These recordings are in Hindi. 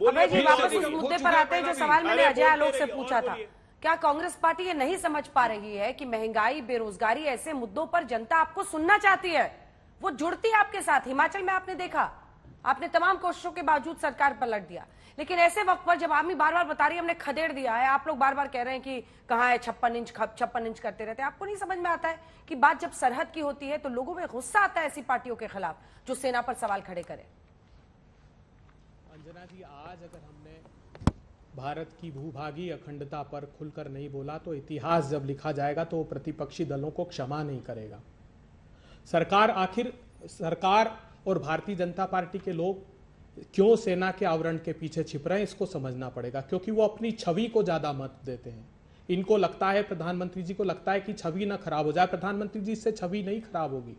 अभय जी वापस उस मुद्दे पर आते हैं जो सवाल मैंने अजय आलोक से पूछा था। क्या कांग्रेस पार्टी ये नहीं समझ पा रही है कि महंगाई, बेरोजगारी, ऐसे मुद्दों पर जनता आपको सुनना चाहती है, वो जुड़ती है आपके साथ। हिमाचल में आपने देखा, आपने तमाम कोशिशों के बावजूद सरकार पलट दिया, लेकिन ऐसे वक्त पर जब आदमी बार बार बता रही है हमने खदेड़ दिया है, आप लोग बार बार कह रहे हैं कि कहाँ है 56 इंच करते रहते हैं, आपको नहीं समझ में आता है कि बात जब सरहद की होती है तो लोगों में गुस्सा आता है ऐसी पार्टियों के खिलाफ जो सेना पर सवाल खड़े करें। अंजना जी, आज अगर हमने भारत की भूभागी अखंडता पर खुलकर नहीं बोला तो इतिहास जब लिखा जाएगा तो वो प्रतिपक्षी दलों को क्षमा नहीं करेगा। सरकार और भारतीय जनता पार्टी के लोग क्यों सेना के आवरण के पीछे छिप रहे हैं, इसको समझना पड़ेगा। क्योंकि वो अपनी छवि को ज्यादा महत्व देते हैं। इनको लगता है, प्रधानमंत्री जी को लगता है कि छवि ना खराब हो जाए। प्रधानमंत्री जी से छवि नहीं खराब होगी।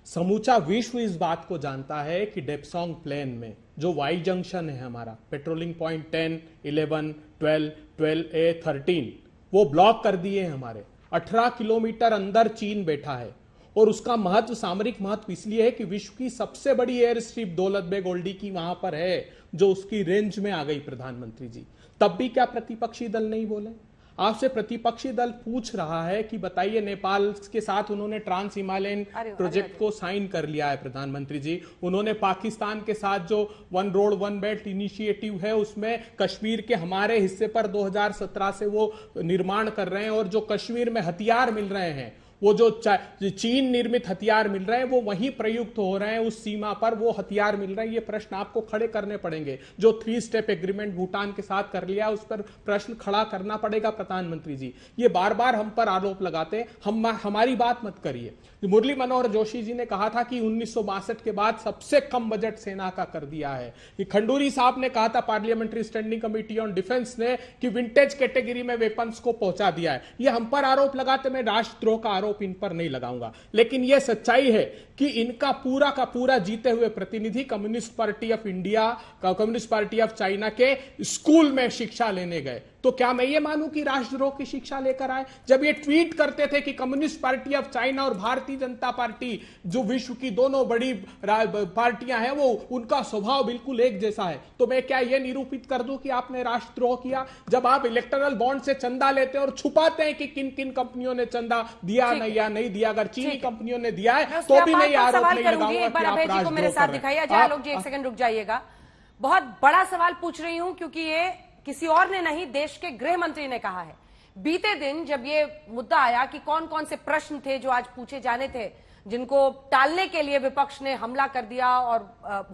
समूचा विश्व इस बात को जानता है कि डेप्सोंग प्लेन में जो वाई जंक्शन है हमारा, पेट्रोलिंग पॉइंट 10, 11, 12, 12A, 13, वो ब्लॉक कर दिए हैं हमारे। 18 किलोमीटर अंदर चीन बैठा है और उसका महत्व, सामरिक महत्व इसलिए है कि विश्व की सबसे बड़ी एयर स्ट्रिप दौलत बेग ओल्डी की वहां पर है, जो उसकी रेंज में आ गई। प्रधानमंत्री जी तब भी क्या प्रतिपक्षी दल नहीं बोले? आपसे प्रतिपक्षी दल पूछ रहा है कि बताइए, नेपाल के साथ उन्होंने ट्रांस हिमालयन प्रोजेक्ट को साइन कर लिया है प्रधानमंत्री जी। उन्होंने पाकिस्तान के साथ जो one road one belt initiative है उसमें कश्मीर के हमारे हिस्से पर 2017 से वो निर्माण कर रहे हैं। और जो कश्मीर में हथियार मिल रहे हैं, वो जो चीन निर्मित हथियार मिल रहे हैं, वो वहीं प्रयुक्त हो रहे हैं, उस सीमा पर वो हथियार मिल रहे हैं। ये प्रश्न आपको खड़े करने पड़ेंगे। जो 3 स्टेप एग्रीमेंट भूटान के साथ कर लिया, उस पर प्रश्न खड़ा करना पड़ेगा प्रधानमंत्री जी। ये बार बार हम पर आरोप लगाते हैं, हमारी बात मत करिए। मुरली मनोहर जोशी जी ने कहा था कि 1962 के बाद सबसे कम बजट सेना का कर दिया है। खंडूरी साहब ने कहा था, parliamentary standing committee on defence ने, कि विंटेज कैटेगरी में वेपन्स को पहुंचा दिया है। ये हम पर आरोप लगाते, मैं राष्ट्रद्रोह का आरोप इन पर नहीं लगाऊंगा। लेकिन यह सच्चाई है कि इनका पूरा का पूरा जीते हुए प्रतिनिधि communist party of India, communist party of China के स्कूल में शिक्षा लेने गए। तो क्या मैं ये मानूं कि राष्ट्रद्रोह की शिक्षा लेकर आए? जब ये ट्वीट करते थे कि कम्युनिस्ट पार्टी ऑफ चाइना और भारतीय जनता पार्टी, जो विश्व की दोनों बड़ी पार्टियां हैं, वो उनका स्वभाव बिल्कुल एक जैसा है, तो मैं क्या ये निरूपित कर दूं कि आपने राष्ट्रद्रोह किया? जब आप इलेक्टोरल बॉन्ड से चंदा लेते हैं और छुपाते हैं कि किन किन कंपनियों ने चंदा दिया या नहीं दिया, अगर चीनी कंपनियों ने दिया है तो भी मैं आरोप नहीं लगाऊंगा कि आप राष्ट्रद्रोह कर रहे हैं। अजय लोग जी, एक सेकंड रुक जाइएगा। बहुत बड़ा सवाल पूछ रही हूं, क्योंकि ये किसी और ने नहीं, देश के गृह मंत्री ने कहा है। बीते दिन जब ये मुद्दा आया कि कौन कौन से प्रश्न थे जो आज पूछे जाने थे, जिनको टालने के लिए विपक्ष ने हमला कर दिया और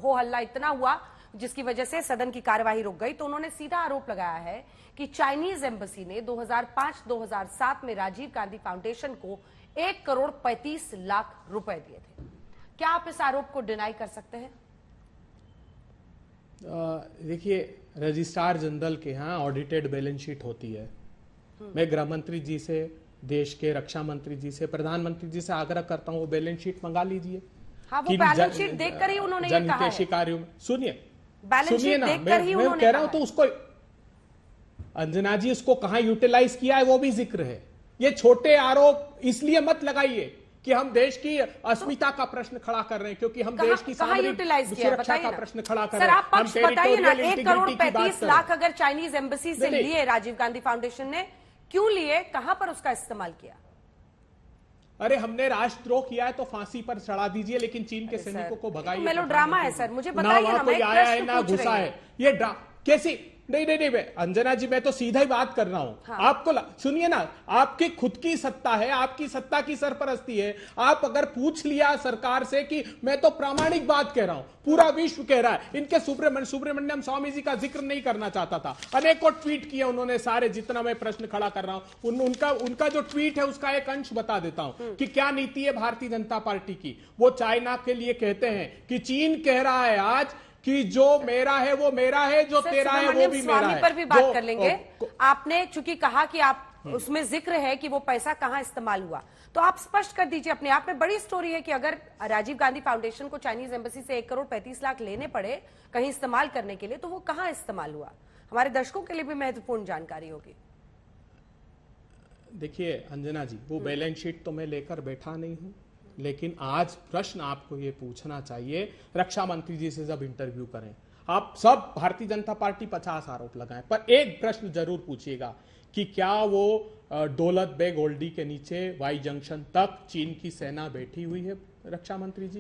हो हल्ला इतना हुआ जिसकी वजह से सदन की कार्यवाही रुक गई, तो उन्होंने सीधा आरोप लगाया है कि चाइनीज एम्बेसी ने 2005-2007 में राजीव गांधी फाउंडेशन को 1 करोड़ 35 लाख रुपए दिए थे। क्या आप इस आरोप को डिनाई कर सकते हैं? देखिए, रजिस्ट्रार जनरल के यहाँ ऑडिटेड बैलेंस शीट होती है। मैं गृह मंत्री जी से, देश के रक्षा मंत्री जी से, प्रधानमंत्री जी से आग्रह करता हूँ वो बैलेंस शीट मंगा लीजिए। हाँ, वो बैलेंस शीट देखकर ही उन्होंने ये कहा है। कार्यों में सुनिए ना, मैं कह रहा हूं, तो उसको अंजना जी उसको कहां यूटिलाइज किया है वो भी जिक्र है। ये छोटे आरोप इसलिए मत लगाइए कि हम देश की अस्मिता का प्रश्न खड़ा कर रहे हैं, क्योंकि हम देश की सुरक्षा का प्रश्न खड़ा कर रहे हैं। आप पक्ष बताइए ना, 1 करोड़ 35 लाख अगर चाइनीज एम्बेसी से लिए राजीव गांधी फाउंडेशन ने, क्यों लिए, कहां पर उसका इस्तेमाल किया? अरे हमने राष्ट्रद्रोह किया है तो फांसी पर चढ़ा दीजिए, लेकिन चीन के सैनिकों को भगाइए। मेलोड्रामा है सर, मुझे बताइए ना, कोई आया है ना घुसा है। ये कैसी नहीं, अंजना जी मैं तो सीधा ही बात कर रहा हूं। हाँ। आपको सुनिए ना, आपकी खुद की सत्ता है, आपकी सत्ता की सरपरस्ती है। आप अगर पूछ लिया सरकार से कि मैं तो प्रामाणिक बात कह रहा हूं, पूरा विश्व कह रहा है, इनके सुब्रमण्यम स्वामी जी का जिक्र नहीं करना चाहता था, अनेकों ट्वीट किए उन्होंने, सारे जितना मैं प्रश्न खड़ा कर रहा हूं उनका जो ट्वीट है उसका एक अंश बता देता हूं कि क्या नीति है भारतीय जनता पार्टी की। वो चाइना के लिए कहते हैं कि चीन कह रहा है आज कि जो मेरा है वो मेरा है, जो तेरा है वो भी मेरा है। पर भी बात कर लेंगे। आपने चूंकि कहा कि आप उसमें जिक्र है कि वो पैसा कहां इस्तेमाल हुआ, तो आप स्पष्ट कर दीजिए। अपने आप में बड़ी स्टोरी है कि अगर राजीव गांधी फाउंडेशन को चाइनीज एम्बेसी से 1 करोड़ 35 लाख लेने पड़े कहीं इस्तेमाल करने के लिए, तो वो कहां इस्तेमाल हुआ? हमारे दर्शकों के लिए भी महत्वपूर्ण जानकारी होगी। देखिए अंजना जी, वो बैलेंस शीट तो मैं लेकर बैठा नहीं हूं, लेकिन आज प्रश्न आपको ये पूछना चाहिए, रक्षा मंत्री जी से जब इंटरव्यू करें, आप सब भारतीय जनता पार्टी 50 आरोप लगाएं, पर एक प्रश्न जरूर पूछिएगा कि क्या वो दौलत बेग ओल्डी के नीचे वाई जंक्शन तक चीन की सेना बैठी हुई है रक्षा मंत्री जी?